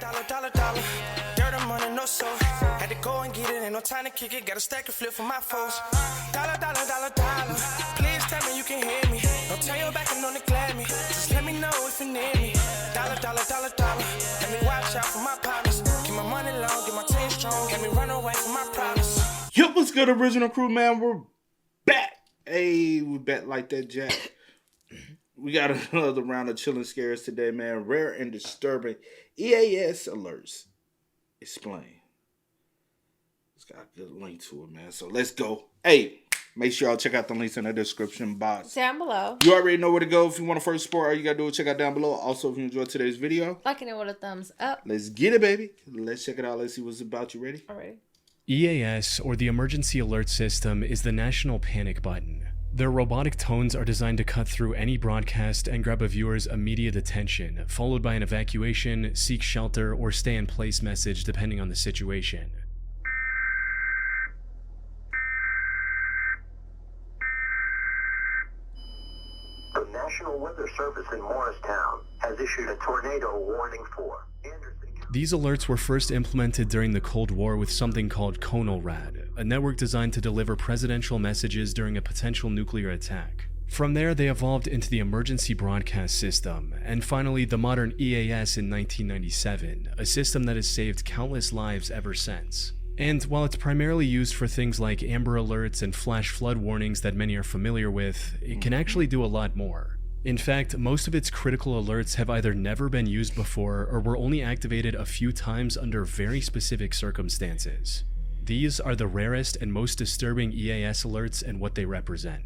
Dollar. Dirt and money, no soul. Had to go and get it, ain't no time to kick it. Got a stack of flip for my foes. Dollar. Please tell me you can hear me. Don't turn your back and don't neglect me. Just let me know if you need me. Dollar. Let me watch out for my partners. Keep my money long, get my team strong. Let me run away from my problems. Yo, what's good, original crew, man? We're back. Hey, we're back like that, Jack. We got another round of chilling scares today, man. Rare and disturbing EAS alerts. Explain. It's got a good link to it, man. So let's go. Hey, make sure y'all check out the links in the description box. Down below. You already know where to go. If you want to first support, all you got to do is check out down below. Also, if you enjoyed today's video, liking it with a thumbs up. Let's get it, baby. Let's check it out. Let's see what's about. You ready? All right. EAS, or the Emergency Alert System, is the national panic button. Their robotic tones are designed to cut through any broadcast and grab a viewer's immediate attention, followed by an evacuation, seek shelter, or stay in place message depending on the situation. The National Weather Service in Morristown has issued a tornado warning for Anderson. These alerts were first implemented during the Cold War with something called CONORAD, a network designed to deliver presidential messages during a potential nuclear attack. From there, they evolved into the Emergency Broadcast System, and finally the modern EAS in 1997, a system that has saved countless lives ever since. And while it's primarily used for things like Amber Alerts and flash flood warnings that many are familiar with, it can actually do a lot more. In fact, most of its critical alerts have either never been used before or were only activated a few times under very specific circumstances. These are the rarest and most disturbing EAS alerts and what they represent.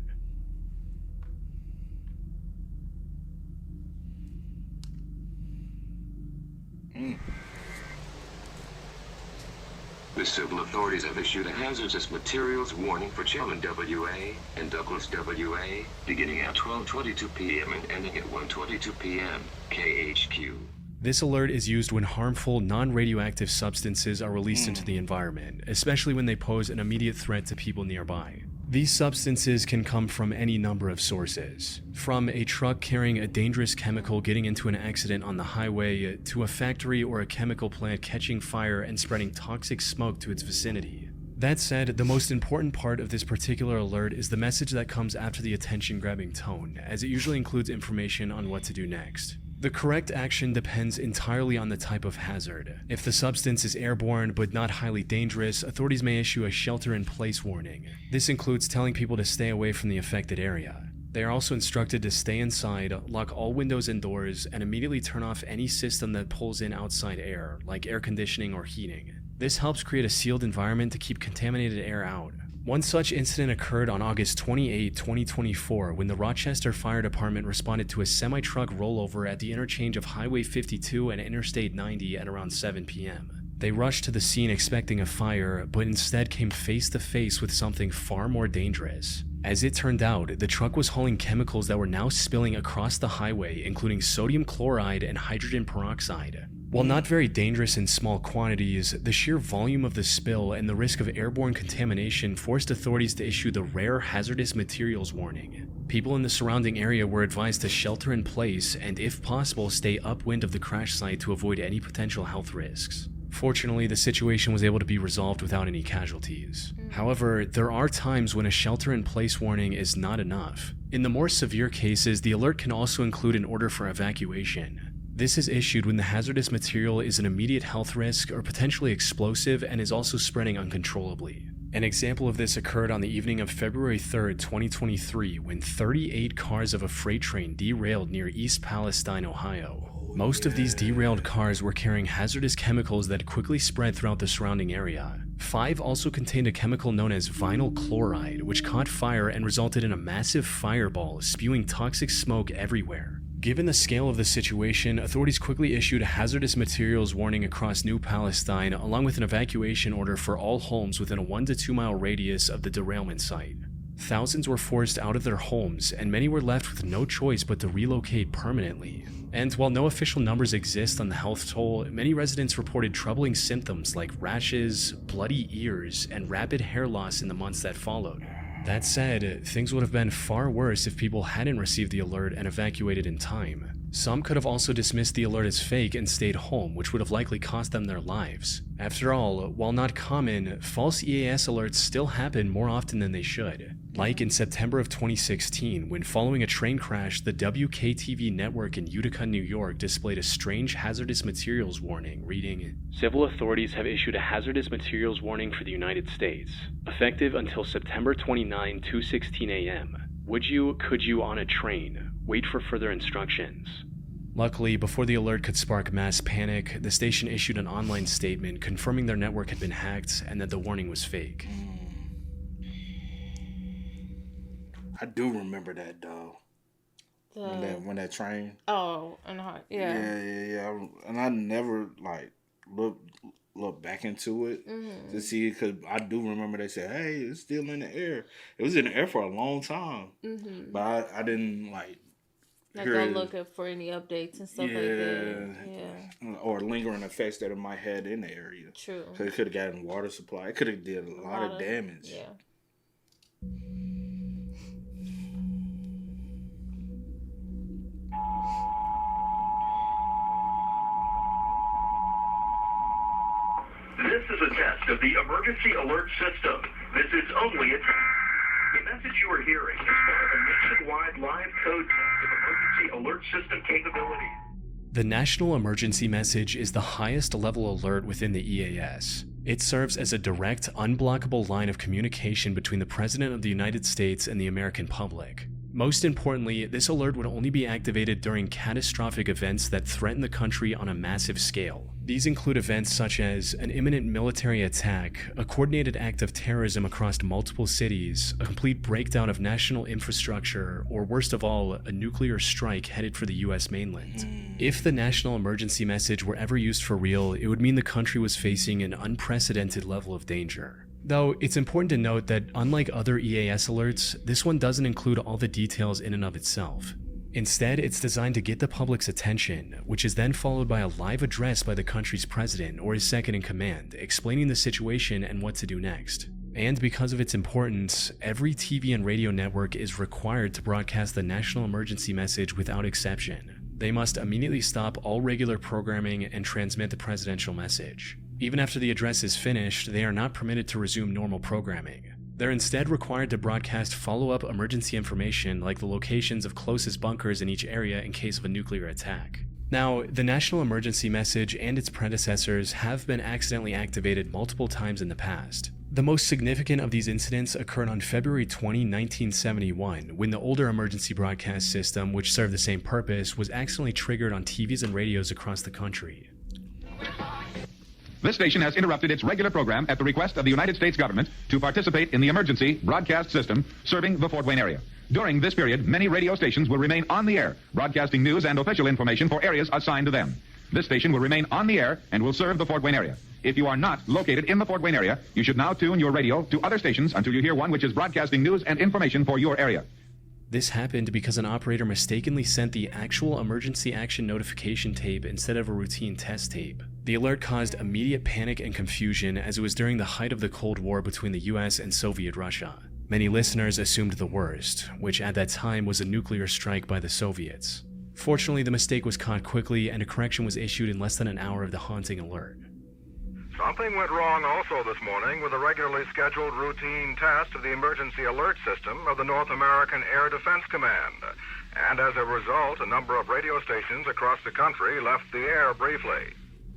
The civil authorities have issued a hazardous materials warning for Chelman WA and Douglas WA, beginning at 12:22 p.m. and ending at 1:22 p.m. KHQ. This alert is used when harmful, non-radioactive substances are released into the environment, especially when they pose an immediate threat to people nearby. These substances can come from any number of sources, from a truck carrying a dangerous chemical getting into an accident on the highway, to a factory or a chemical plant catching fire and spreading toxic smoke to its vicinity. That said, the most important part of this particular alert is the message that comes after the attention-grabbing tone, as it usually includes information on what to do next. The correct action depends entirely on the type of hazard. If the substance is airborne but not highly dangerous, authorities may issue a shelter-in-place warning. This includes telling people to stay away from the affected area. They are also instructed to stay inside, lock all windows and doors, and immediately turn off any system that pulls in outside air, like air conditioning or heating. This helps create a sealed environment to keep contaminated air out. One such incident occurred on August 28, 2024, when the Rochester Fire Department responded to a semi-truck rollover at the interchange of Highway 52 and Interstate 90 at around 7 p.m. They rushed to the scene expecting a fire, but instead came face to face with something far more dangerous. As it turned out, the truck was hauling chemicals that were now spilling across the highway, including sodium chloride and hydrogen peroxide. While not very dangerous in small quantities, the sheer volume of the spill and the risk of airborne contamination forced authorities to issue the rare hazardous materials warning. People in the surrounding area were advised to shelter in place and, if possible, stay upwind of the crash site to avoid any potential health risks. Fortunately, the situation was able to be resolved without any casualties. However, there are times when a shelter-in-place warning is not enough. In the more severe cases, the alert can also include an order for evacuation. This is issued when the hazardous material is an immediate health risk or potentially explosive and is also spreading uncontrollably. An example of this occurred on the evening of February 3, 2023, when 38 cars of a freight train derailed near East Palestine, Ohio. Most of these derailed cars were carrying hazardous chemicals that quickly spread throughout the surrounding area. 5 also contained a chemical known as vinyl chloride, which caught fire and resulted in a massive fireball, spewing toxic smoke everywhere. Given the scale of the situation, authorities quickly issued a hazardous materials warning across New Palestine, along with an evacuation order for all homes within a 1 to 2 mile radius of the derailment site. Thousands were forced out of their homes, and many were left with no choice but to relocate permanently. And while no official numbers exist on the health toll, many residents reported troubling symptoms like rashes, bloody ears, and rapid hair loss in the months that followed. That said, things would have been far worse if people hadn't received the alert and evacuated in time. Some could have also dismissed the alert as fake and stayed home, which would have likely cost them their lives. After all, while not common, false EAS alerts still happen more often than they should. Like in September of 2016, when following a train crash, the WKTV network in Utica, New York displayed a strange hazardous materials warning reading, "Civil authorities have issued a hazardous materials warning for the United States, effective until September 29, 2:16 a.m. Could you on a train? Wait for further instructions." Luckily, before the alert could spark mass panic, the station issued an online statement confirming their network had been hacked and that the warning was fake. I do remember that, though. When that train. Oh, and yeah. Yeah. And I never look back into it to see it, because I do remember they said, "Hey, it's still in the air." It was in the air for a long time, but I didn't go look up for any updates and stuff like that. Yeah. Or lingering effects that it might have in the area. True. So it could have gotten water supply. It could have did a lot of damage. Yeah. This is a test of the emergency alert system. This is only a test. The message you are hearing is part of a nationwide live code test of emergency alert system capabilities. The National Emergency Message is the highest level alert within the EAS. It serves as a direct, unblockable line of communication between the President of the United States and the American public. Most importantly, this alert would only be activated during catastrophic events that threaten the country on a massive scale. These include events such as an imminent military attack, a coordinated act of terrorism across multiple cities, a complete breakdown of national infrastructure, or worst of all, a nuclear strike headed for the US mainland. If the National Emergency Message were ever used for real, it would mean the country was facing an unprecedented level of danger. Though, it's important to note that unlike other EAS alerts, this one doesn't include all the details in and of itself. Instead, it's designed to get the public's attention, which is then followed by a live address by the country's president or his second in command, explaining the situation and what to do next. And because of its importance, every TV and radio network is required to broadcast the National Emergency Message without exception. They must immediately stop all regular programming and transmit the presidential message. Even after the address is finished, they are not permitted to resume normal programming. They're instead required to broadcast follow-up emergency information like the locations of closest bunkers in each area in case of a nuclear attack. Now, the National Emergency Message and its predecessors have been accidentally activated multiple times in the past. The most significant of these incidents occurred on February 20, 1971, when the older emergency broadcast system, which served the same purpose, was accidentally triggered on TVs and radios across the country. This station has interrupted its regular program at the request of the United States government to participate in the emergency broadcast system serving the Fort Wayne area. During this period, many radio stations will remain on the air, broadcasting news and official information for areas assigned to them. This station will remain on the air and will serve the Fort Wayne area. If you are not located in the Fort Wayne area, you should now tune your radio to other stations until you hear one which is broadcasting news and information for your area. This happened because an operator mistakenly sent the actual emergency action notification tape instead of a routine test tape. The alert caused immediate panic and confusion as it was during the height of the Cold War between the US and Soviet Russia. Many listeners assumed the worst, which at that time was a nuclear strike by the Soviets. Fortunately, the mistake was caught quickly and a correction was issued in less than an hour of the haunting alert. Something went wrong also this morning with a regularly scheduled routine test of the emergency alert system of the North American Air Defense Command. And as a result, a number of radio stations across the country left the air briefly.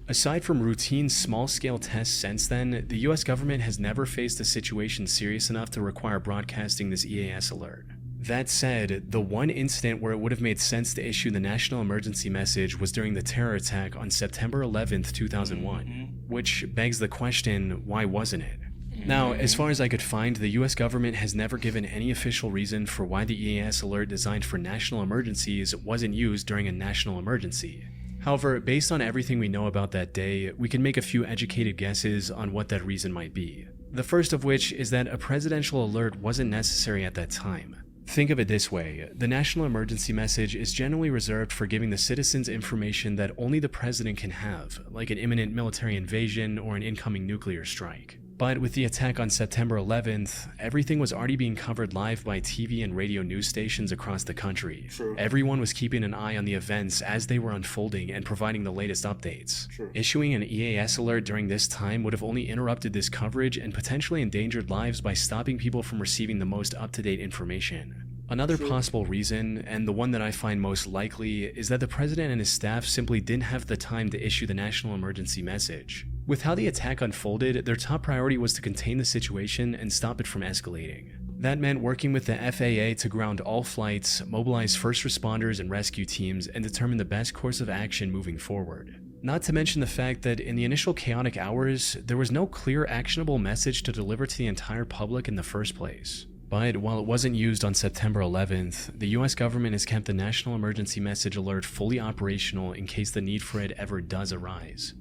Aside from routine small-scale tests since then, the US government has never faced a situation serious enough to require broadcasting this EAS alert. That said, the one incident where it would have made sense to issue the National Emergency Message was during the terror attack on September 11th, 2001. Which begs the question, why wasn't it? Now, as far as I could find, the US government has never given any official reason for why the EAS alert designed for national emergencies wasn't used during a national emergency. However, based on everything we know about that day, we can make a few educated guesses on what that reason might be. The first of which is that a presidential alert wasn't necessary at that time. Think of it this way, the National Emergency Message is generally reserved for giving the citizens information that only the president can have, like an imminent military invasion or an incoming nuclear strike. But with the attack on September 11th, everything was already being covered live by TV and radio news stations across the country. True. Everyone was keeping an eye on the events as they were unfolding and providing the latest updates. True. Issuing an EAS alert during this time would have only interrupted this coverage and potentially endangered lives by stopping people from receiving the most up-to-date information. Another possible reason, and the one that I find most likely, is that the president and his staff simply didn't have the time to issue the national emergency message. With how the attack unfolded, their top priority was to contain the situation and stop it from escalating. That meant working with the FAA to ground all flights, mobilize first responders and rescue teams, and determine the best course of action moving forward. Not to mention the fact that in the initial chaotic hours, there was no clear actionable message to deliver to the entire public in the first place. But while it wasn't used on September 11th, the US government has kept the National Emergency Message Alert fully operational in case the need for it ever does arise.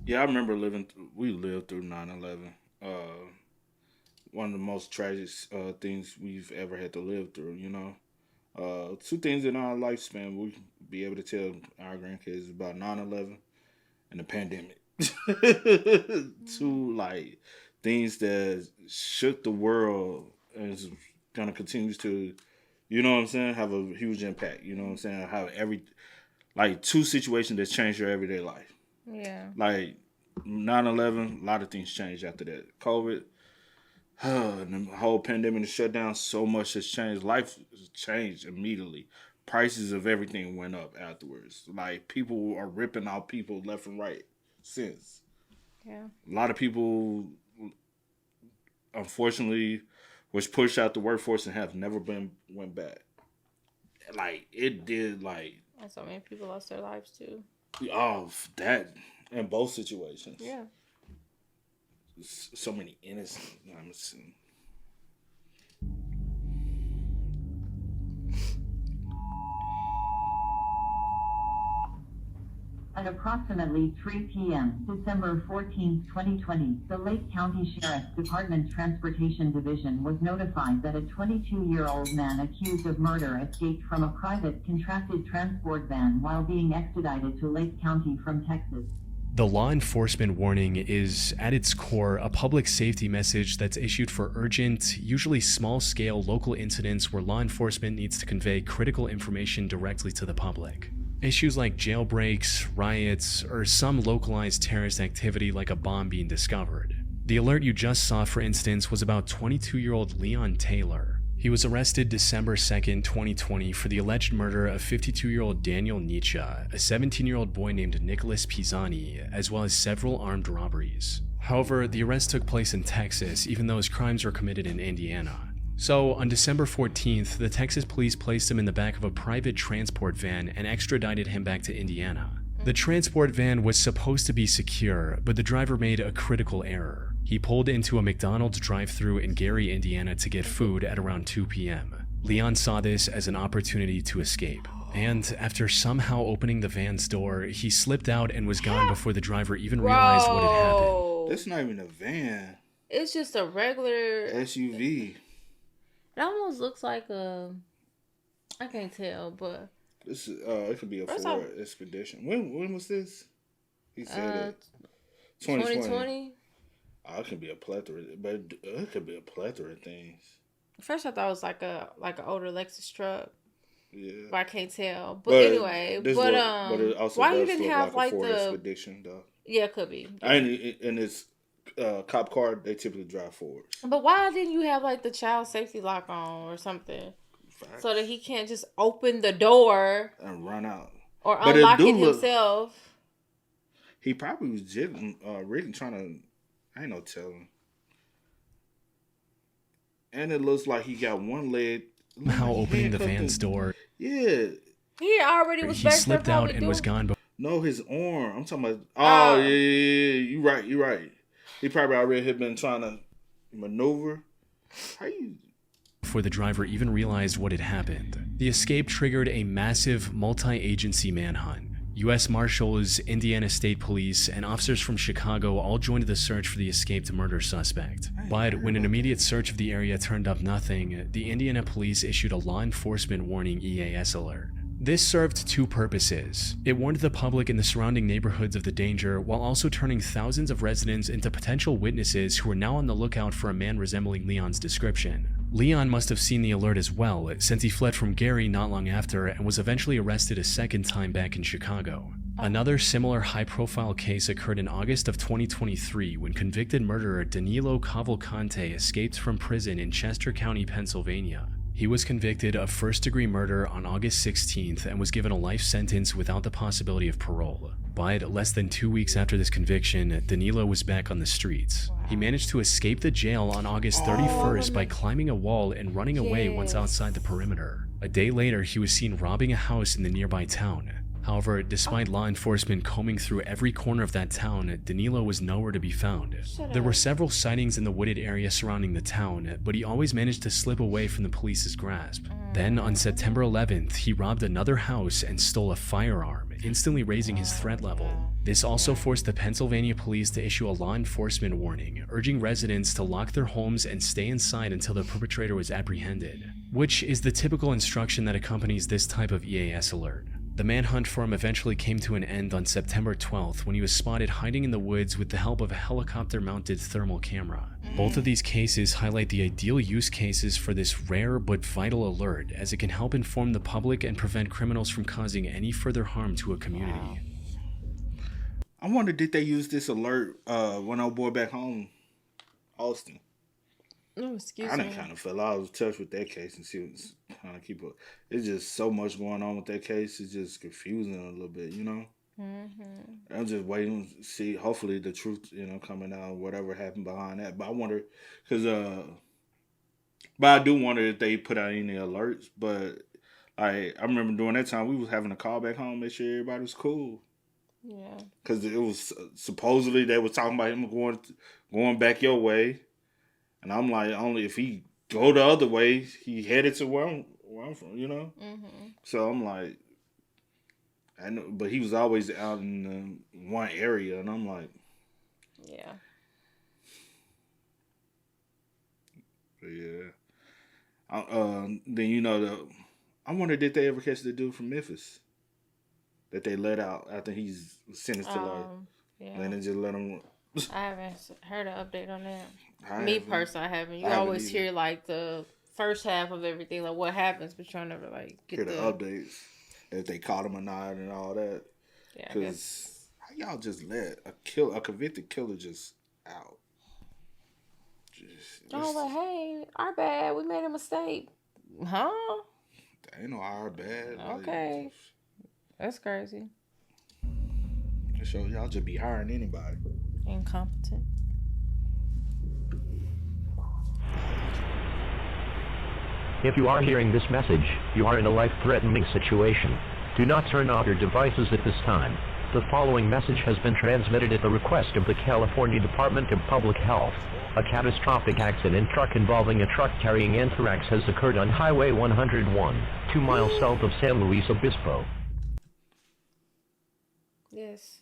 Yeah, I remember we lived through 9/11. One of the most tragic things we've ever had to live through, you know. Two things in our lifespan we'll be able to tell our grandkids about 9/11 and the pandemic. Two like things that shook the world and is gonna continue to, you know what I'm saying, have a huge impact. You know what I'm saying? Have two situations that changed your everyday life. Yeah. Like 9/11, a lot of things changed after that. COVID, and the whole pandemic, the shutdown, so much has changed. Life has changed immediately. Prices of everything went up afterwards. Like people are ripping out people left and right since. Yeah. A lot of people, unfortunately, was pushed out the workforce and have never went back. Like it did. Like so many people lost their lives too. Oh, that in both situations. Yeah. So many innocent. At approximately 3 p.m., December 14, 2020, the Lake County Sheriff's Department Transportation Division was notified that a 22-year-old man accused of murder escaped from a private contracted transport van while being extradited to Lake County from Texas. The law enforcement warning is, at its core, a public safety message that's issued for urgent, usually small-scale local incidents where law enforcement needs to convey critical information directly to the public. Issues like jailbreaks, riots, or some localized terrorist activity like a bomb being discovered. The alert you just saw, for instance, was about 22-year-old Leon Taylor. He was arrested December 2nd, 2020 for the alleged murder of 52-year-old Daniel Nietzsche, a 17-year-old boy named Nicholas Pisani, as well as several armed robberies. However, the arrest took place in Texas, even though his crimes were committed in Indiana. So, on December 14th, the Texas police placed him in the back of a private transport van and extradited him back to Indiana. The transport van was supposed to be secure, but the driver made a critical error. He pulled into a McDonald's drive-thru in Gary, Indiana to get food at around 2 p.m. Leon saw this as an opportunity to escape. And after somehow opening the van's door, he slipped out and was gone before the driver even realized what had happened. That's not even a van. It's just a regular SUV. It almost looks like a, I can't tell, but this it could be a Ford Expedition. When was this? He said it. 2020. Oh, it could be a plethora, but it could be a plethora of things. First, I thought it was like an older Lexus truck. Yeah, but I can't tell. But anyway, but it also why you didn't have like Ford the Expedition though? Yeah, it could be. And it's cop car, they typically drive Fords. But why didn't you have like the child safety lock on or something? Facts. So that he can't just open the door and run out or unlock it himself? He probably was really trying to. I ain't no telling. And it looks like he got one leg. How opening the van's door? Yeah. He already was. He slipped out and was gone. No, his arm. I'm talking about. Oh yeah. You right. He probably already had been trying to maneuver. How you? Before the driver even realized what had happened, the escape triggered a massive multi-agency manhunt. U.S. Marshals, Indiana State Police, and officers from Chicago all joined the search for the escaped murder suspect. But when an immediate search of the area turned up nothing, the Indiana Police issued a law enforcement warning EAS alert. This served two purposes. It warned the public in the surrounding neighborhoods of the danger, while also turning thousands of residents into potential witnesses who were now on the lookout for a man resembling Leon's description. Leon must have seen the alert as well, since he fled from Gary not long after and was eventually arrested a second time back in Chicago. Another similar high-profile case occurred in August of 2023 when convicted murderer Danilo Cavalcante escaped from prison in Chester County, Pennsylvania. He was convicted of first-degree murder on August 16th and was given a life sentence without the possibility of parole. But less than 2 weeks after this conviction, Danilo was back on the streets. He managed to escape the jail on August 31st by climbing a wall and running away once outside the perimeter. A day later, he was seen robbing a house in the nearby town. However, despite law enforcement combing through every corner of that town, Danilo was nowhere to be found. There were several sightings in the wooded area surrounding the town, but he always managed to slip away from the police's grasp. Then, on September 11th, he robbed another house and stole a firearm, instantly raising his threat level. This also forced the Pennsylvania police to issue a law enforcement warning, urging residents to lock their homes and stay inside until the perpetrator was apprehended, which is the typical instruction that accompanies this type of EAS alert. The manhunt for him eventually came to an end on September 12th when he was spotted hiding in the woods with the help of a helicopter-mounted thermal camera. Both of these cases highlight the ideal use cases for this rare but vital alert, as it can help inform the public and prevent criminals from causing any further harm to a community. I wonder, did they use this alert when old boy back home, Austin? Oh, excuse me. I done kind of fell out of touch with that case and see what's trying to keep up. It's just so much going on with that case. It's just confusing a little bit, you know? Mm-hmm. I'm just waiting to see, hopefully, the truth, coming out, whatever happened behind that. But I wonder, but I do wonder if they put out any alerts. But I remember during that time, we was having a call back home, make sure everybody was cool. Yeah. Because it was supposedly they were talking about him going back your way. And I'm like, only if he go the other way, he headed to where I'm from, Mm-hmm. So I'm like, I know, but he was always out in one area, and I'm like, yeah. Yeah. Then I wonder, did they ever catch the dude from Memphis that they let out after he's sentenced to life? Yeah. And then just let him. I haven't heard an update on that. Me personally, I haven't. You always hear like the first half of everything, like what happens, but you'll never like get the updates if they caught him or not and all that. Yeah, because how y'all just let a convicted killer just out? Like, hey, our bad. We made a mistake. Huh? Ain't no our bad. Okay, that's crazy. So y'all just be hiring anybody. Incompetent. If you are hearing this message, you are in a life-threatening situation. Do not turn off your devices at this time. The following message has been transmitted at the request of the California Department of Public Health. A catastrophic accident truck involving a truck carrying anthrax has occurred on Highway 101, 2 miles south of San Luis Obispo. Yes.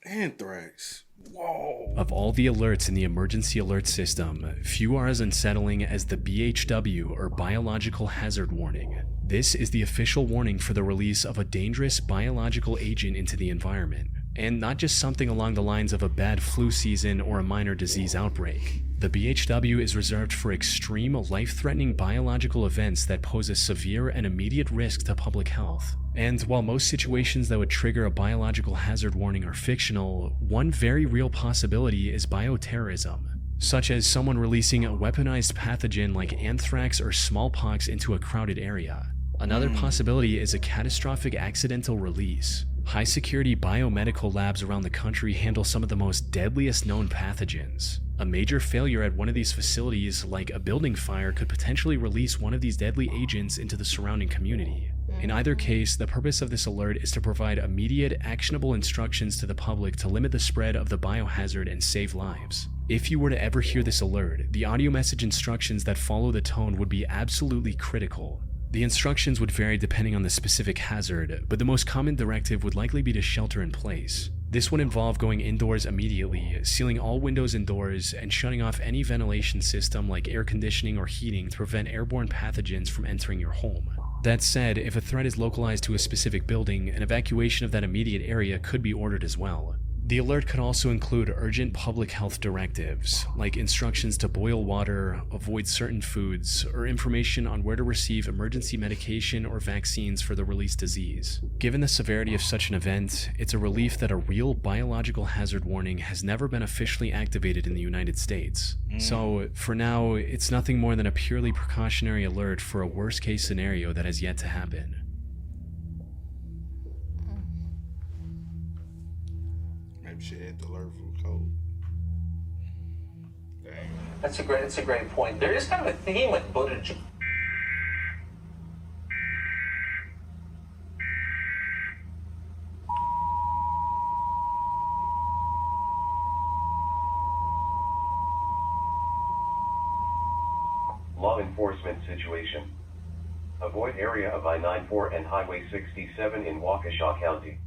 Anthrax. Whoa. Of all the alerts in the emergency alert system, few are as unsettling as the BHW, or Biological Hazard Warning. This is the official warning for the release of a dangerous biological agent into the environment, and not just something along the lines of a bad flu season or a minor disease outbreak. The BHW is reserved for extreme, life-threatening biological events that pose a severe and immediate risk to public health. And while most situations that would trigger a biological hazard warning are fictional, one very real possibility is bioterrorism, such as someone releasing a weaponized pathogen like anthrax or smallpox into a crowded area. Another possibility is a catastrophic accidental release. High-security biomedical labs around the country handle some of the most deadliest known pathogens. A major failure at one of these facilities, like a building fire, could potentially release one of these deadly agents into the surrounding community. In either case, the purpose of this alert is to provide immediate, actionable instructions to the public to limit the spread of the biohazard and save lives. If you were to ever hear this alert, the audio message instructions that follow the tone would be absolutely critical. The instructions would vary depending on the specific hazard, but the most common directive would likely be to shelter in place. This would involve going indoors immediately, sealing all windows and doors, and shutting off any ventilation system like air conditioning or heating to prevent airborne pathogens from entering your home. That said, if a threat is localized to a specific building, an evacuation of that immediate area could be ordered as well. The alert could also include urgent public health directives, like instructions to boil water, avoid certain foods, or information on where to receive emergency medication or vaccines for the released disease. Given the severity of such an event, it's a relief that a real biological hazard warning has never been officially activated in the United States. So, for now, it's nothing more than a purely precautionary alert for a worst-case scenario that has yet to happen. She had to learn from code. Dang. That's a great point. There is kind of a theme with footage. Law enforcement situation. Avoid area of I-94 and Highway 67 in Waukesha County.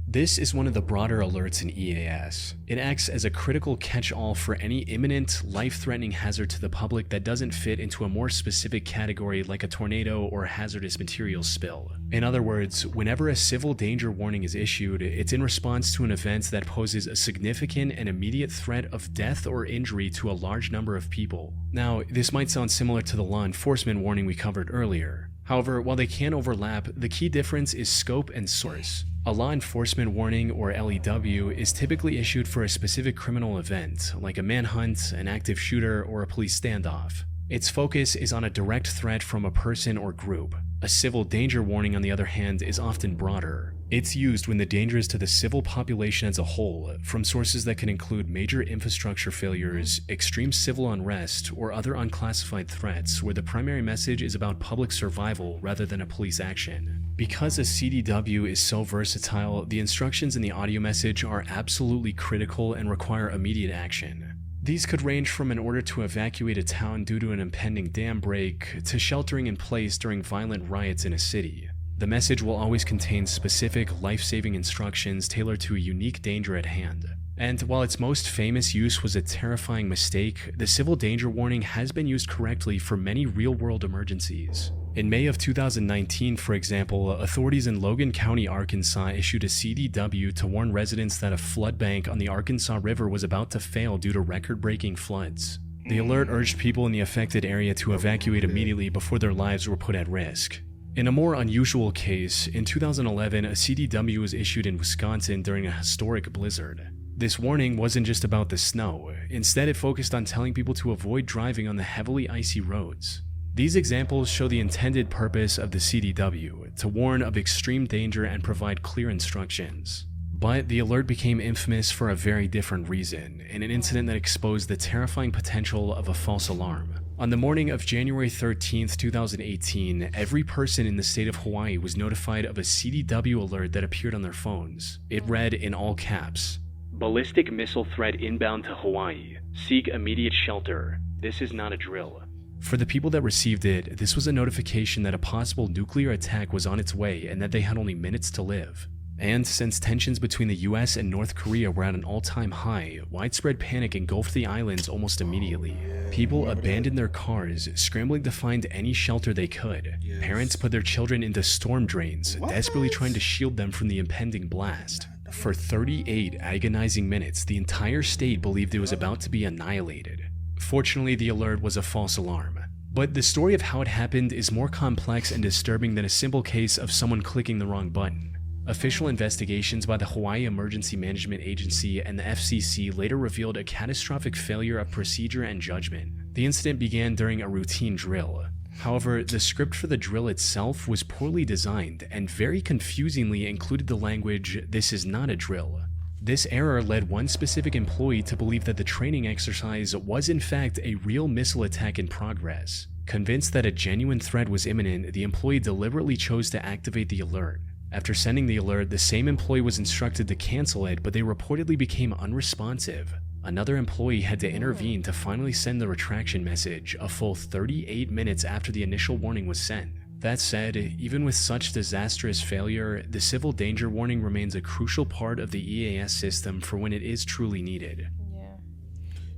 This is one of the broader alerts in EAS. It acts as a critical catch-all for any imminent, life-threatening hazard to the public that doesn't fit into a more specific category like a tornado or a hazardous materials spill. In other words, whenever a civil danger warning is issued, it's in response to an event that poses a significant and immediate threat of death or injury to a large number of people. Now, this might sound similar to the law enforcement warning we covered earlier. However, while they can overlap, the key difference is scope and source. A law enforcement warning, or LEW, is typically issued for a specific criminal event, like a manhunt, an active shooter, or a police standoff. Its focus is on a direct threat from a person or group. A civil danger warning, on the other hand, is often broader. It's used when the danger is to the civil population as a whole, from sources that can include major infrastructure failures, extreme civil unrest, or other unclassified threats, where the primary message is about public survival rather than a police action. Because a CDW is so versatile, the instructions in the audio message are absolutely critical and require immediate action. These could range from an order to evacuate a town due to an impending dam break, to sheltering in place during violent riots in a city. The message will always contain specific, life-saving instructions tailored to a unique danger at hand. And while its most famous use was a terrifying mistake, the civil danger warning has been used correctly for many real-world emergencies. In May of 2019, for example, authorities in Logan County, Arkansas issued a CDW to warn residents that a flood bank on the Arkansas River was about to fail due to record-breaking floods. The alert urged people in the affected area to evacuate immediately before their lives were put at risk. In a more unusual case, in 2011, a CDW was issued in Wisconsin during a historic blizzard. This warning wasn't just about the snow. Instead, it focused on telling people to avoid driving on the heavily icy roads. These examples show the intended purpose of the CDW, to warn of extreme danger and provide clear instructions. But the alert became infamous for a very different reason, in an incident that exposed the terrifying potential of a false alarm. On the morning of January 13th, 2018, every person in the state of Hawaii was notified of a CDW alert that appeared on their phones. It read in all caps, "Ballistic missile threat inbound to Hawaii. Seek immediate shelter. This is not a drill." For the people that received it, this was a notification that a possible nuclear attack was on its way and that they had only minutes to live. And since tensions between the US and North Korea were at an all-time high, widespread panic engulfed the islands almost immediately. People abandoned their cars, scrambling to find any shelter they could. Parents put their children into storm drains, desperately trying to shield them from the impending blast. For 38 agonizing minutes, the entire state believed it was about to be annihilated. Fortunately, the alert was a false alarm. But the story of how it happened is more complex and disturbing than a simple case of someone clicking the wrong button. Official investigations by the Hawaii Emergency Management Agency and the FCC later revealed a catastrophic failure of procedure and judgment. The incident began during a routine drill. However, the script for the drill itself was poorly designed and very confusingly included the language, "This is not a drill." This error led one specific employee to believe that the training exercise was in fact a real missile attack in progress. Convinced that a genuine threat was imminent, the employee deliberately chose to activate the alert. After sending the alert, the same employee was instructed to cancel it, but they reportedly became unresponsive. Another employee had to intervene to finally send the retraction message a full 38 minutes after the initial warning was sent. That said, even with such disastrous failure, the civil danger warning remains a crucial part of the EAS system for when it is truly needed. Yeah.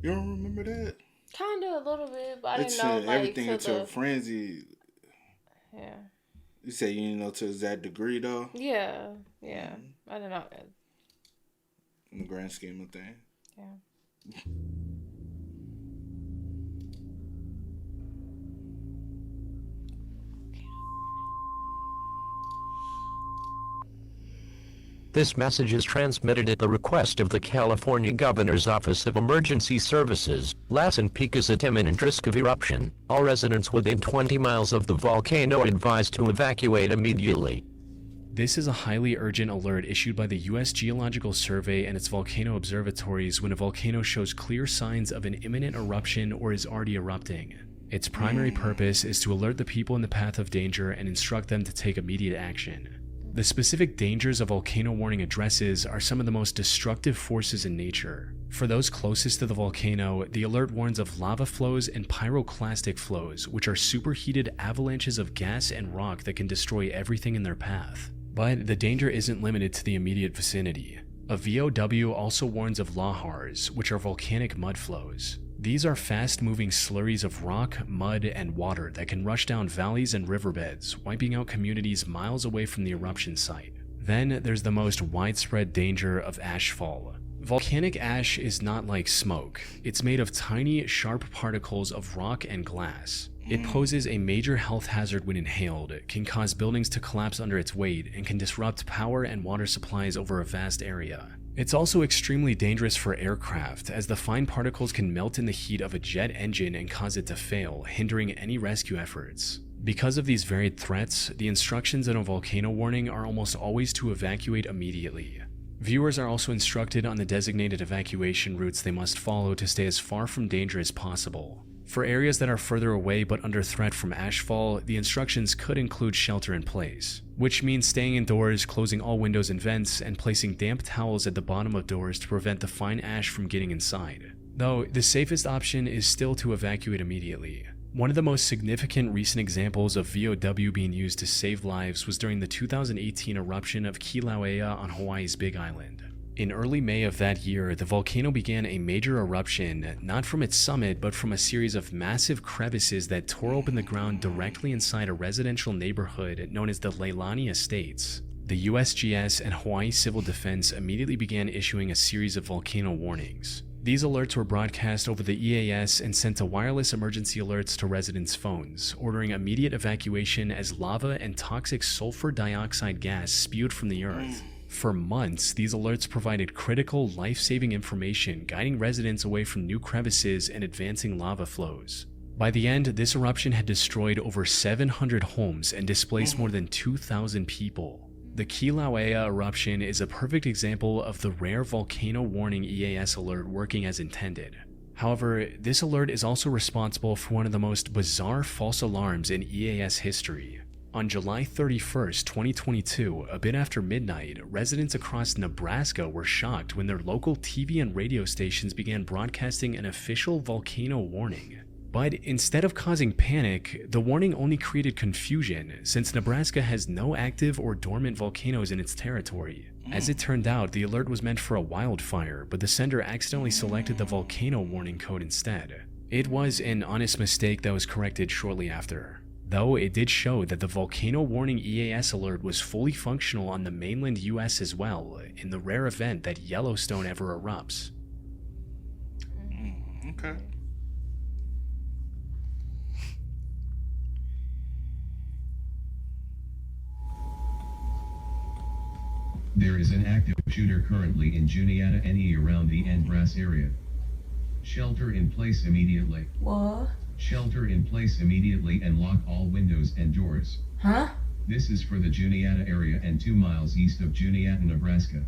You don't remember that? Kinda a little bit, but I It didn't know sent like everything to into a the... frenzy. Yeah. You say you know to that degree though. Yeah. I don't know. In the grand scheme of things. Yeah. This message is transmitted at the request of the California Governor's Office of Emergency Services. Lassen Peak is at imminent risk of eruption. All residents within 20 miles of the volcano are advised to evacuate immediately. This is a highly urgent alert issued by the U.S. Geological Survey and its volcano observatories when a volcano shows clear signs of an imminent eruption or is already erupting. Its primary purpose is to alert the people in the path of danger and instruct them to take immediate action. The specific dangers a volcano warning addresses are some of the most destructive forces in nature. For those closest to the volcano, the alert warns of lava flows and pyroclastic flows, which are superheated avalanches of gas and rock that can destroy everything in their path. But the danger isn't limited to the immediate vicinity. A VOW also warns of lahars, which are volcanic mud flows. These are fast-moving slurries of rock, mud, and water that can rush down valleys and riverbeds, wiping out communities miles away from the eruption site. Then there's the most widespread danger of ashfall. Volcanic ash is not like smoke. It's made of tiny, sharp particles of rock and glass. It poses a major health hazard when inhaled, can cause buildings to collapse under its weight, and can disrupt power and water supplies over a vast area. It's also extremely dangerous for aircraft, as the fine particles can melt in the heat of a jet engine and cause it to fail, hindering any rescue efforts. Because of these varied threats, the instructions in a volcano warning are almost always to evacuate immediately. Viewers are also instructed on the designated evacuation routes they must follow to stay as far from danger as possible. For areas that are further away but under threat from ashfall, the instructions could include shelter in place, which means staying indoors, closing all windows and vents, and placing damp towels at the bottom of doors to prevent the fine ash from getting inside. Though, the safest option is still to evacuate immediately. One of the most significant recent examples of VOW being used to save lives was during the 2018 eruption of Kilauea on Hawaii's Big Island. In early May of that year, the volcano began a major eruption, not from its summit, but from a series of massive crevices that tore open the ground directly inside a residential neighborhood known as the Leilani Estates. The USGS and Hawaii Civil Defense immediately began issuing a series of volcano warnings. These alerts were broadcast over the EAS and sent to wireless emergency alerts to residents' phones, ordering immediate evacuation as lava and toxic sulfur dioxide gas spewed from the earth. For months, these alerts provided critical, life-saving information, guiding residents away from new crevices and advancing lava flows. By the end, this eruption had destroyed over 700 homes and displaced more than 2,000 people. The Kilauea eruption is a perfect example of the rare volcano warning EAS alert working as intended. However, this alert is also responsible for one of the most bizarre false alarms in EAS history. On July 31st, 2022, a bit after midnight, residents across Nebraska were shocked when their local TV and radio stations began broadcasting an official volcano warning. But instead of causing panic, the warning only created confusion, since Nebraska has no active or dormant volcanoes in its territory. As it turned out, the alert was meant for a wildfire, but the sender accidentally selected the volcano warning code instead. It was an honest mistake that was corrected shortly after. Though it did show that the volcano warning EAS alert was fully functional on the mainland US as well, in the rare event that Yellowstone ever erupts. Okay. There is an active shooter currently in Juniata NE around the Andras area. Shelter in place immediately. What? Shelter in place immediately and lock all windows and doors. Huh? This is for the Juniata area and 2 miles east of Juniata, Nebraska.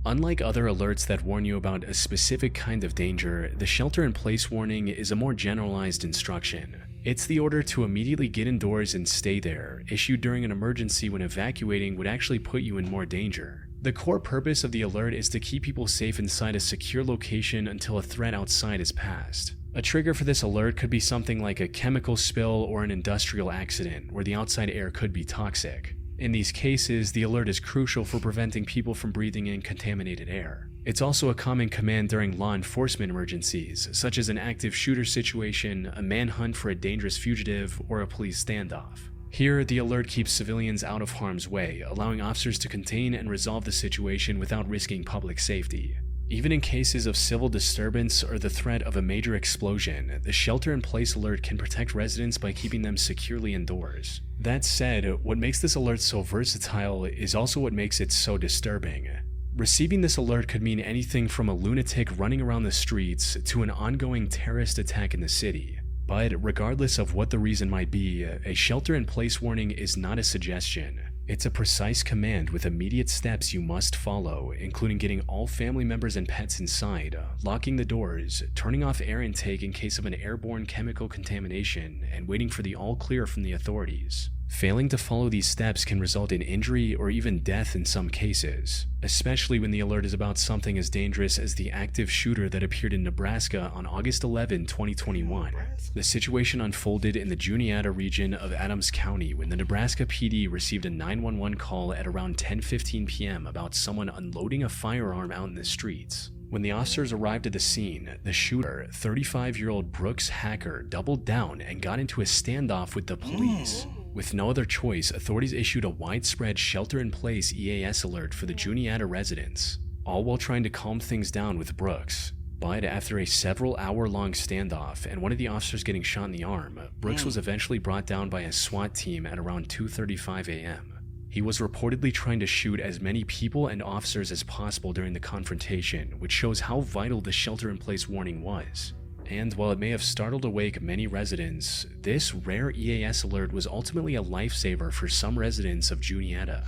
Unlike other alerts that warn you about a specific kind of danger, the shelter-in-place warning is a more generalized instruction. It's the order to immediately get indoors and stay there, issued during an emergency when evacuating would actually put you in more danger. The core purpose of the alert is to keep people safe inside a secure location until a threat outside is passed. A trigger for this alert could be something like a chemical spill or an industrial accident, where the outside air could be toxic. In these cases, the alert is crucial for preventing people from breathing in contaminated air. It's also a common command during law enforcement emergencies, such as an active shooter situation, a manhunt for a dangerous fugitive, or a police standoff. Here, the alert keeps civilians out of harm's way, allowing officers to contain and resolve the situation without risking public safety. Even in cases of civil disturbance or the threat of a major explosion, the shelter-in-place alert can protect residents by keeping them securely indoors. That said, what makes this alert so versatile is also what makes it so disturbing. Receiving this alert could mean anything from a lunatic running around the streets to an ongoing terrorist attack in the city. But regardless of what the reason might be, a shelter-in-place warning is not a suggestion. It's a precise command with immediate steps you must follow, including getting all family members and pets inside, locking the doors, turning off air intake in case of an airborne chemical contamination, and waiting for the all clear from the authorities. Failing to follow these steps can result in injury or even death in some cases, especially when the alert is about something as dangerous as the active shooter that appeared in Nebraska on August 11, 2021. The situation unfolded in the Juniata region of Adams County when the Nebraska PD received a 911 call at around 10:15 p.m. about someone unloading a firearm out in the streets. When the officers arrived at the scene, the shooter, 35-year-old Brooks Hacker, doubled down and got into a standoff with the police. With no other choice, authorities issued a widespread shelter-in-place EAS alert for the Juniata residents, all while trying to calm things down with Brooks. But after a several-hour-long standoff and one of the officers getting shot in the arm, Brooks was eventually brought down by a SWAT team at around 2:35 a.m. He was reportedly trying to shoot as many people and officers as possible during the confrontation, which shows how vital the shelter-in-place warning was. And while it may have startled awake many residents, this rare EAS alert was ultimately a lifesaver for some residents of Juniata.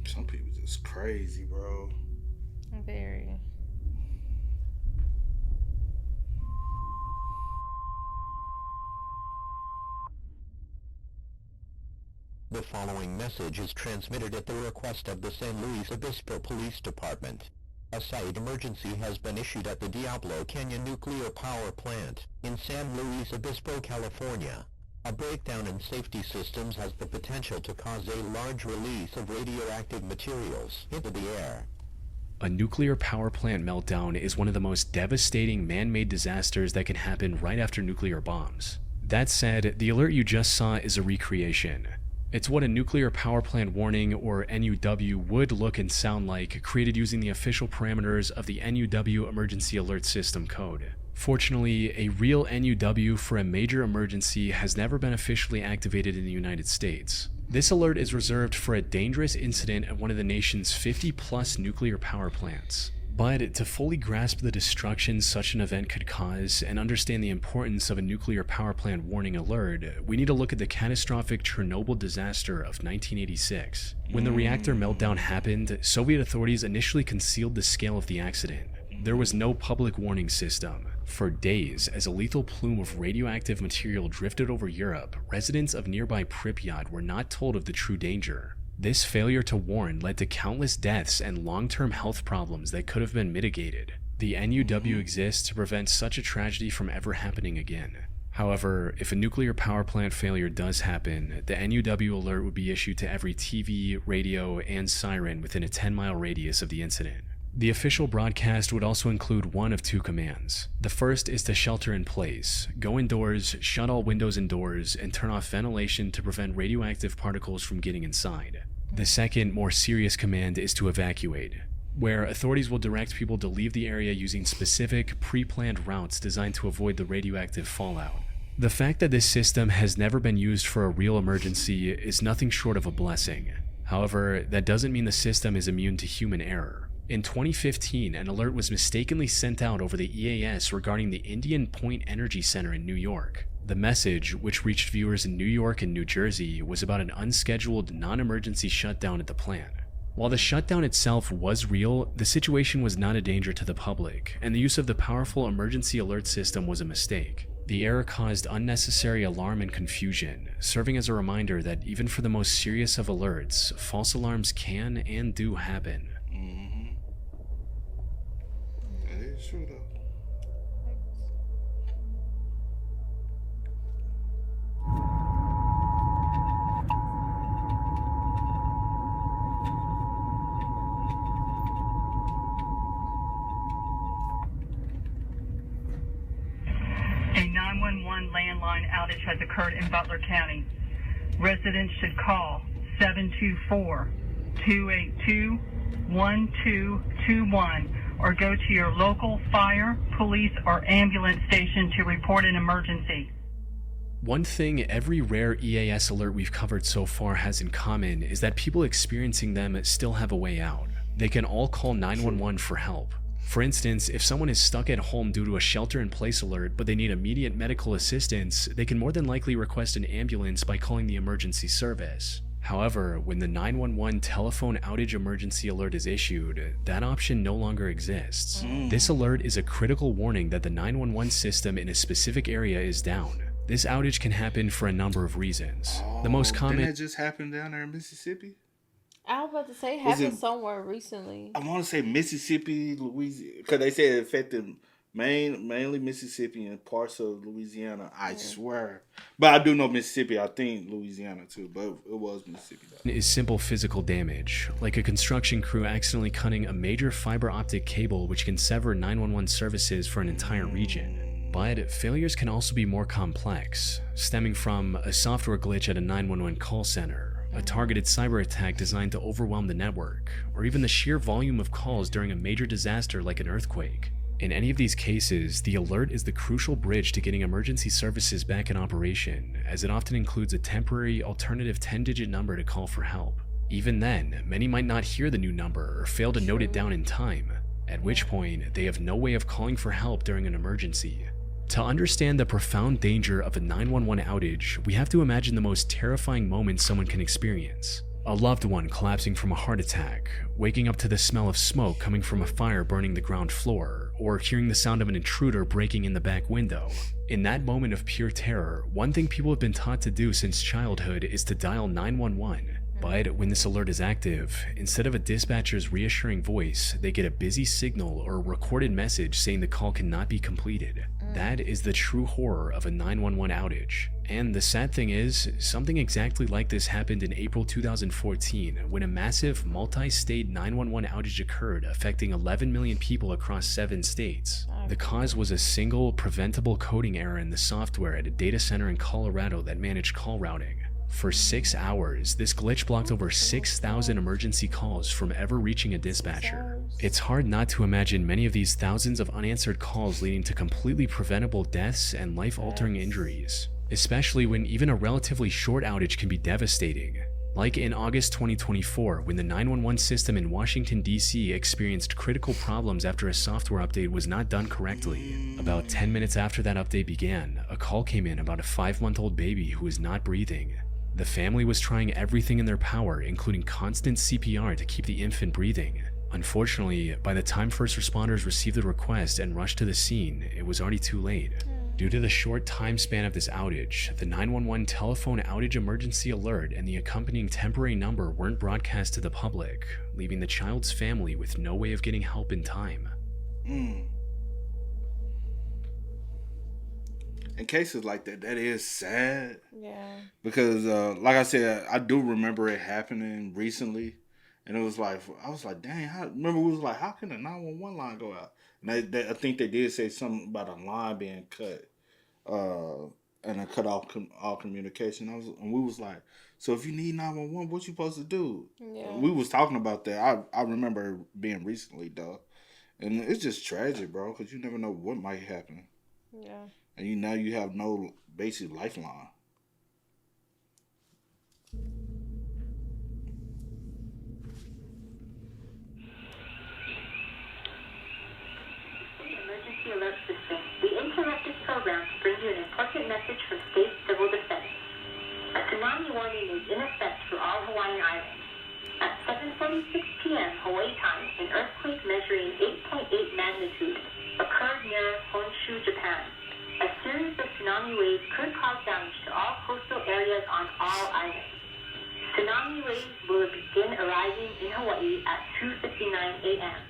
Some people just crazy, bro. Very. The following message is transmitted at the request of the San Luis Obispo Police Department. A site emergency has been issued at the Diablo Canyon Nuclear Power Plant in San Luis Obispo, California. A breakdown in safety systems has the potential to cause a large release of radioactive materials into the air. A nuclear power plant meltdown is one of the most devastating man-made disasters that can happen right after nuclear bombs. That said, the alert you just saw is a recreation. It's what a nuclear power plant warning, or NUW, would look and sound like, created using the official parameters of the NUW Emergency Alert System code. Fortunately, a real NUW for a major emergency has never been officially activated in the United States. This alert is reserved for a dangerous incident at one of the nation's 50-plus nuclear power plants. But to fully grasp the destruction such an event could cause and understand the importance of a nuclear power plant warning alert, we need to look at the catastrophic Chernobyl disaster of 1986. When the reactor meltdown happened, Soviet authorities initially concealed the scale of the accident. There was no public warning system. For days, as a lethal plume of radioactive material drifted over Europe, residents of nearby Pripyat were not told of the true danger. This failure to warn led to countless deaths and long-term health problems that could have been mitigated. The NUW exists to prevent such a tragedy from ever happening again. However, if a nuclear power plant failure does happen, the NUW alert would be issued to every TV, radio, and siren within a 10-mile radius of the incident. The official broadcast would also include one of two commands. The first is to shelter in place, go indoors, shut all windows and doors, and turn off ventilation to prevent radioactive particles from getting inside. The second, more serious command is to evacuate, where authorities will direct people to leave the area using specific, pre-planned routes designed to avoid the radioactive fallout. The fact that this system has never been used for a real emergency is nothing short of a blessing. However, that doesn't mean the system is immune to human error. In 2015, an alert was mistakenly sent out over the EAS regarding the Indian Point Energy Center in New York. The message, which reached viewers in New York and New Jersey, was about an unscheduled, non-emergency shutdown at the plant. While the shutdown itself was real, the situation was not a danger to the public, and the use of the powerful emergency alert system was a mistake. The error caused unnecessary alarm and confusion, serving as a reminder that even for the most serious of alerts, false alarms can and do happen. That is true, though. 911 landline outage has occurred in Butler County. Residents should call 724-282-1221 or go to your local fire, police, or ambulance station to report an emergency. One thing every rare EAS alert we've covered so far has in common is that people experiencing them still have a way out. They can all call 911 for help. For instance, if someone is stuck at home due to a shelter-in-place alert but they need immediate medical assistance, they can more than likely request an ambulance by calling the emergency service. However, when the 911 telephone outage emergency alert is issued, that option no longer exists. This alert is a critical warning that the 911 system in a specific area is down. This outage can happen for a number of reasons. The most common... Didn't that just happen down there in Mississippi? I was about to say it happened somewhere recently. I want to say Mississippi, Louisiana, because they said it affected mainly Mississippi and parts of Louisiana. I swear, but I do know Mississippi. I think Louisiana too, but it was Mississippi. Is simple physical damage, like a construction crew accidentally cutting a major fiber optic cable which can sever 911 services for an entire region. But failures can also be more complex, stemming from a software glitch at a 911 call center, a targeted cyber attack designed to overwhelm the network, or even the sheer volume of calls during a major disaster like an earthquake. In any of these cases, the alert is the crucial bridge to getting emergency services back in operation, as it often includes a temporary alternative 10-digit number to call for help. Even then, many might not hear the new number or fail to note it down in time, at which point they have no way of calling for help during an emergency. To understand the profound danger of a 911 outage, we have to imagine the most terrifying moment someone can experience. A loved one collapsing from a heart attack, waking up to the smell of smoke coming from a fire burning the ground floor, or hearing the sound of an intruder breaking in the back window. In that moment of pure terror, one thing people have been taught to do since childhood is to dial 911. But when this alert is active, instead of a dispatcher's reassuring voice, they get a busy signal or a recorded message saying the call cannot be completed. That is the true horror of a 911 outage. And the sad thing is, something exactly like this happened in April 2014 when a massive multi-state 911 outage occurred affecting 11 million people across 7 states. The cause was a single preventable coding error in the software at a data center in Colorado that managed call routing. For 6 hours, this glitch blocked over 6,000 emergency calls from ever reaching a dispatcher. It's hard not to imagine many of these thousands of unanswered calls leading to completely preventable deaths and life-altering injuries, especially when even a relatively short outage can be devastating. Like in August 2024, when the 911 system in Washington, D.C. experienced critical problems after a software update was not done correctly. About 10 minutes after that update began, a call came in about a 5-month-old baby who was not breathing. The family was trying everything in their power, including constant CPR to keep the infant breathing. Unfortunately, by the time first responders received the request and rushed to the scene, it was already too late. Due to the short time span of this outage, the 911 telephone outage emergency alert and the accompanying temporary number weren't broadcast to the public, leaving the child's family with no way of getting help in time. In cases like that, that is sad. Yeah. Because, like I said, I do remember it happening recently. And it was like, I was like, dang, remember we was like, how can a 911 line go out? And I think they did say something about a line being cut. And it cut off all communication. And we was like, so if you need 911, what you supposed to do? Yeah. We was talking about that. I remember being recently, dog. And it's just tragic, bro, because you never know what might happen. Yeah. And now you have no basic lifeline. Emergency Alert System. We interrupt this program to bring you an important message from State Civil Defense. A tsunami warning is in effect for all Hawaiian Islands. At 7:46 p.m. Hawaii time, an earthquake measuring 8.8 magnitude occurred near Honshu, Japan. A series of tsunami waves could cause damage to all coastal areas on all islands. Tsunami waves will begin arriving in Hawaii at 2:59 a.m.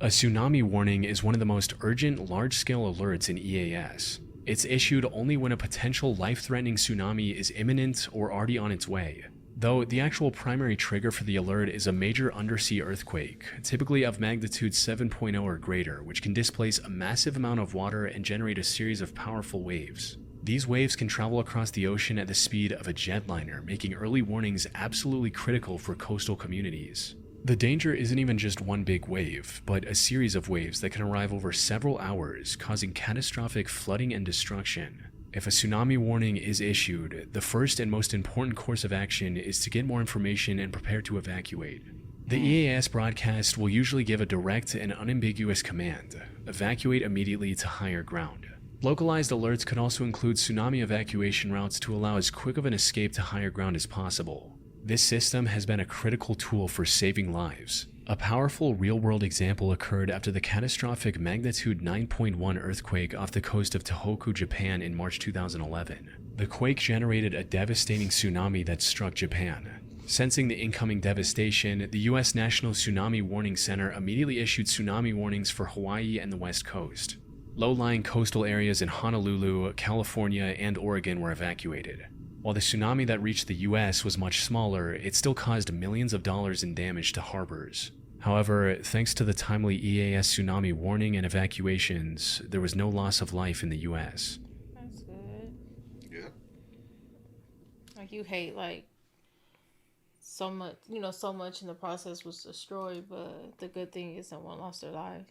A tsunami warning is one of the most urgent large-scale alerts in EAS. It's issued only when a potential life-threatening tsunami is imminent or already on its way. though the actual primary trigger for the alert is a major undersea earthquake, typically of magnitude 7.0 or greater, which can displace a massive amount of water and generate a series of powerful waves. These waves can travel across the ocean at the speed of a jetliner, making early warnings absolutely critical for coastal communities. The danger isn't even just one big wave, but a series of waves that can arrive over several hours, causing catastrophic flooding and destruction. If a tsunami warning is issued, the first and most important course of action is to get more information and prepare to evacuate. The EAS broadcast will usually give a direct and unambiguous command: evacuate immediately to higher ground. Localized alerts could also include tsunami evacuation routes to allow as quick of an escape to higher ground as possible. This system has been a critical tool for saving lives. A powerful real-world example occurred after the catastrophic magnitude 9.1 earthquake off the coast of Tohoku, Japan in March 2011. The quake generated a devastating tsunami that struck Japan. Sensing the incoming devastation, the U.S. National Tsunami Warning Center immediately issued tsunami warnings for Hawaii and the West Coast. Low-lying coastal areas in Honolulu, California, and Oregon were evacuated. While the tsunami that reached the U.S. was much smaller, it still caused millions of dollars in damage to harbors. However, thanks to the timely EAS tsunami warning and evacuations, there was no loss of life in the U.S. That's good. Yeah. Like, you hate, like, so much, so much in the process was destroyed, but the good thing is someone lost their life.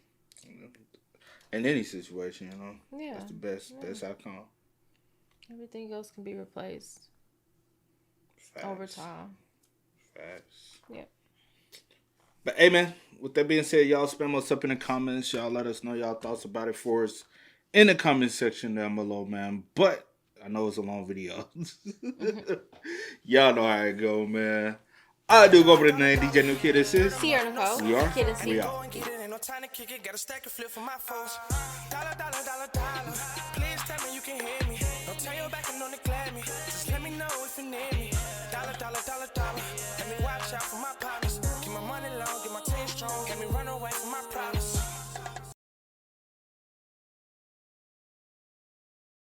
In any situation, Yeah. That's the best outcome. Everything else can be replaced. Facts. Over time. Facts. Yep. But hey, man, with that being said, y'all spam us up in the comments. Y'all let us know y'all thoughts about it for us in the comment section down below, man. But I know it's a long video. Y'all know how it go, man. I do go over the name DJ New Kid. This is Sierra Nicole. We are. Kid and C. We are. Ain't no time to kick it, got a stack of flip for my foes. Dollar, dollar, dollar, dollar.